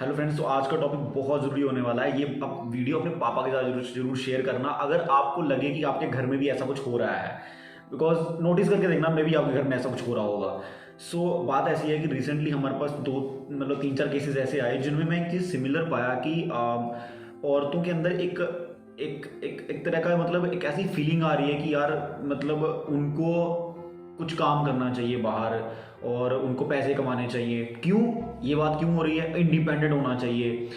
Hello friends, तो आज का टॉपिक बहुत ज़रूरी होने वाला है। ये आप वीडियो अपने पापा के साथ जरूर शेयर करना अगर आपको लगे कि आपके घर में भी ऐसा कुछ हो रहा है। बिकॉज नोटिस करके देखना, मे भी आपके घर में ऐसा कुछ हो रहा होगा। बात ऐसी है कि रिसेंटली हमारे पास दो मतलब 3-4 केसेस ऐसे आए जिनमें मैं एक चीज़ सिमिलर पाया कि औरतों के अंदर एक एक एक एक तरह का मतलब एक ऐसी फीलिंग आ रही है कि यार मतलब उनको कुछ काम करना चाहिए बाहर और उनको पैसे कमाने चाहिए। क्यों? ये बात क्यों हो रही है? इंडिपेंडेंट होना चाहिए।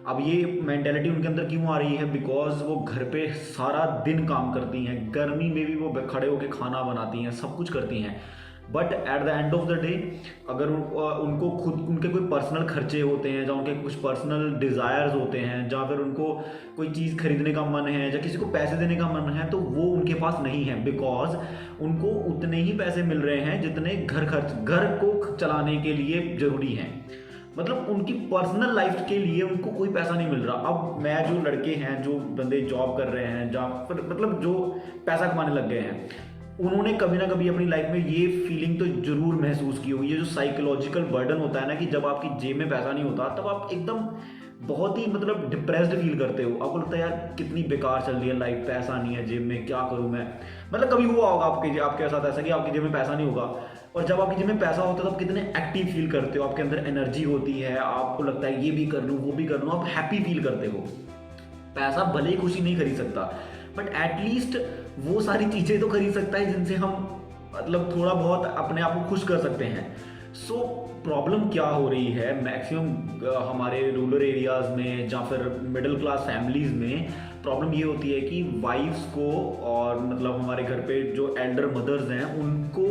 अब ये मेंटेलिटी उनके अंदर क्यों आ रही है? बिकॉज वो घर पे सारा दिन काम करती हैं, गर्मी में भी वो खड़े होकर खाना बनाती हैं, सब कुछ करती हैं। But at the end of the day अगर उनको खुद उनके कोई पर्सनल खर्चे होते हैं, या उनके कुछ पर्सनल डिज़ायर्स होते हैं, या फिर उनको कोई चीज़ खरीदने का मन है, या किसी को पैसे देने का मन है, तो वो उनके पास नहीं है। बिकॉज उनको उतने ही पैसे मिल रहे हैं जितने घर को चलाने के लिए ज़रूरी हैं। मतलब उनकी पर्सनल लाइफ के लिए उनको कोई पैसा नहीं मिल रहा। अब मैं जो लड़के हैं, जो बंदे जॉब कर रहे हैं, जहाँ पर मतलब जो पैसा कमाने लग गए हैं, उन्होंने कभी ना कभी अपनी लाइफ में ये फीलिंग तो जरूर महसूस की होगी। ये जो साइकोलॉजिकल बर्डन होता है ना, कि जब आपकी जेब में पैसा नहीं होता तब आप एकदम बहुत ही मतलब डिप्रेस्ड फील करते हो। आपको लगता है यार कितनी बेकार चल रही है लाइफ, पैसा नहीं है जेब में, क्या करूँ मैं। मतलब कभी हुआ होगा आपके साथ ऐसा कि आपकी जेब में पैसा नहीं होगा, और जब आपकी जेब में पैसा होता है तो आप कितने एक्टिव फील करते हो, आपके अंदर एनर्जी होती है, आपको लगता है ये भी कर लूँ वो भी कर लूँ, आप हैप्पी फील करते हो। पैसा भले ही खुशी नहीं खरीद सकता, बट एटलीस्ट वो सारी चीज़ें तो खरीद सकता है जिनसे हम मतलब थोड़ा बहुत अपने आप को खुश कर सकते हैं। प्रॉब्लम क्या हो रही है मैक्सिमम हमारे रूरल एरियाज़ में या फिर मिडिल क्लास फैमिलीज़ में, प्रॉब्लम ये होती है कि वाइफ्स को और मतलब हमारे घर पे जो एल्डर मदर्स हैं उनको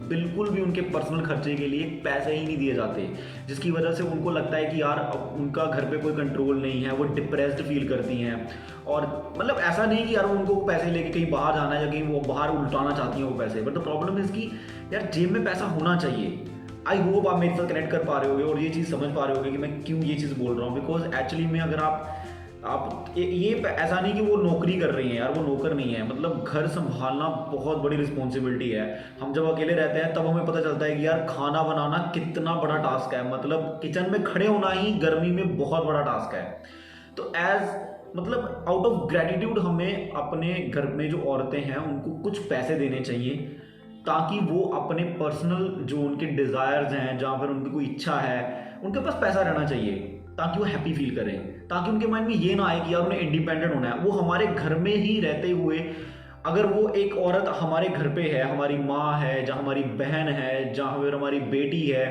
बिल्कुल भी उनके पर्सनल खर्चे के लिए पैसे ही नहीं दिए जाते, जिसकी वजह से उनको लगता है कि यार अब उनका घर पे कोई कंट्रोल नहीं है, वो डिप्रेस्ड फील करती हैं। और मतलब ऐसा नहीं कि यार उनको पैसे लेके कहीं बाहर जाना है या कहीं वो बाहर उल्टाना चाहती हैं वो पैसे, बट द प्रॉब्लम इज़ कि यार जेब में पैसा होना चाहिए। आई होप आप मेरे साथ कनेक्ट कर पा रहे होगे और ये चीज़ समझ पा रहे होगे कि मैं क्यों ये चीज़ बोल रहा हूँ। बिकॉज एक्चुअली में अगर ये ऐसा नहीं कि वो नौकरी कर रही हैं यार, वो नौकर नहीं है। मतलब घर संभालना बहुत बड़ी रिस्पॉन्सिबिलिटी है। हम जब अकेले रहते हैं तब हमें पता चलता है कि यार खाना बनाना कितना बड़ा टास्क है। मतलब किचन में खड़े होना ही गर्मी में बहुत बड़ा टास्क है। तो मतलब आउट ऑफ ग्रेटिट्यूड हमें अपने घर में जो औरतें हैं उनको कुछ पैसे देने चाहिए, ताकि वो अपने पर्सनल जो उनके डिज़ायर्स हैं, जहाँ पर उनकी कोई इच्छा है, उनके पास पैसा रहना चाहिए ताकि वो हैप्पी फील करें। ताकि उनके माइंड में ये ना आए कि यार उन्हें इंडिपेंडेंट होना है। वो हमारे घर में ही रहते हुए, अगर वो एक औरत हमारे घर पे है, हमारी माँ है, जहाँ हमारी बहन है, जहाँ फिर हमारी बेटी है,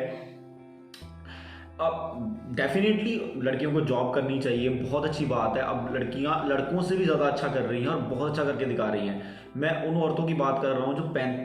अब डेफिनेटली लड़कियों को जॉब करनी चाहिए, बहुत अच्छी बात है। अब लड़कियां लड़कों से भी ज़्यादा अच्छा कर रही हैं और बहुत अच्छा करके दिखा रही हैं। मैं उन औरतों की बात कर रहा हूँ जो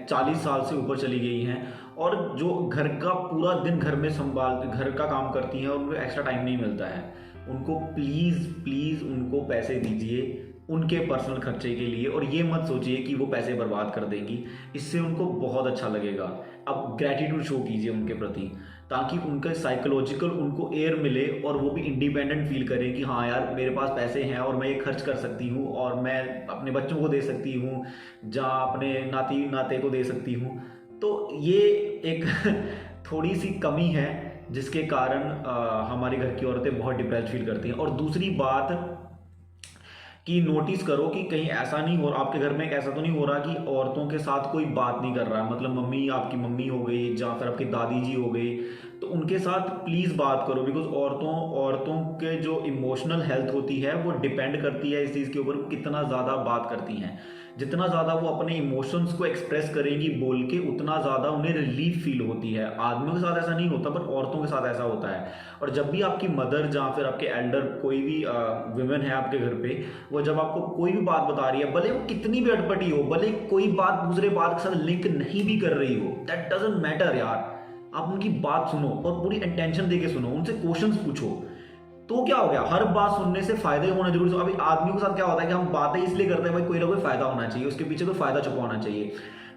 40 साल से ऊपर चली गई हैं और जो घर का पूरा दिन घर का काम करती हैं और उनको एक्स्ट्रा टाइम नहीं मिलता है। उनको प्लीज़ प्लीज़ उनको पैसे दीजिए उनके पर्सनल खर्चे के लिए, और ये मत सोचिए कि वो पैसे बर्बाद कर देंगी। इससे उनको बहुत अच्छा लगेगा। अब ग्रैटिट्यूड शो कीजिए उनके प्रति, ताकि उनका साइकोलॉजिकल उनको एयर मिले और वो भी इंडिपेंडेंट फील करें कि हाँ यार मेरे पास पैसे हैं और मैं ये खर्च कर सकती हूँ और मैं अपने बच्चों को दे सकती हूँ, जहाँ अपने नाती नाते को दे सकती हूँ। तो ये एक थोड़ी सी कमी है जिसके कारण हमारे घर की औरतें बहुत डिप्रेस्ड फील करती हैं। और दूसरी बात कि नोटिस करो कि कहीं ऐसा नहीं हो रहा, आपके घर में एक ऐसा तो नहीं हो रहा कि औरतों के साथ कोई बात नहीं कर रहा है। मतलब मम्मी, आपकी मम्मी हो गई या फिर आपकी दादी जी हो गई, तो उनके साथ प्लीज़ बात करो। बिकॉज औरतों के जो इमोशनल हेल्थ होती है वो डिपेंड करती है इस चीज़ के ऊपर कितना ज़्यादा बात करती हैं। जितना ज़्यादा वो अपने इमोशंस को एक्सप्रेस करेंगी बोल के, उतना ज़्यादा उन्हें रिलीफ फील होती है। आदमियों के साथ ऐसा नहीं होता, पर औरतों के साथ ऐसा होता है। और जब भी आपकी मदर या फिर आपके एल्डर कोई भी वुमेन है आपके घर पे, वो जब आपको कोई भी बात बता रही है, भले वो कितनी भी अटपटी हो, भले कोई बात दूसरे बात के साथ लिंक नहीं भी कर रही हो, दैट डजंट मैटर यार। आप उनकी बात सुनो और पूरी अटेंशन देके सुनो, उनसे क्वेश्चंस पूछो। तो क्या हो गया, हर बात सुनने से फायदे होना जरूरी है। अभी आदमियों के साथ क्या होता है कि हम बातें इसलिए करते हैं भाई कोई ना कोई फायदा होना चाहिए, उसके पीछे कोई फायदा छुपा होना चाहिए।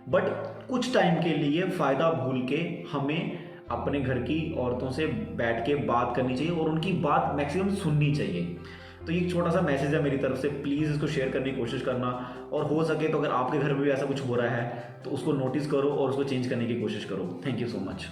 बट कुछ टाइम के लिए फायदा भूल के हमें अपने घर की औरतों से बैठ के बात करनी चाहिए और उनकी बात मैक्सिमम सुननी चाहिए। तो ये एक छोटा सा मैसेज है मेरी तरफ से, प्लीज़ इसको शेयर करने की कोशिश करना। और हो सके तो अगर आपके घर में भी ऐसा कुछ हो रहा है तो उसको नोटिस करो और उसको चेंज करने की कोशिश करो। Thank you so much.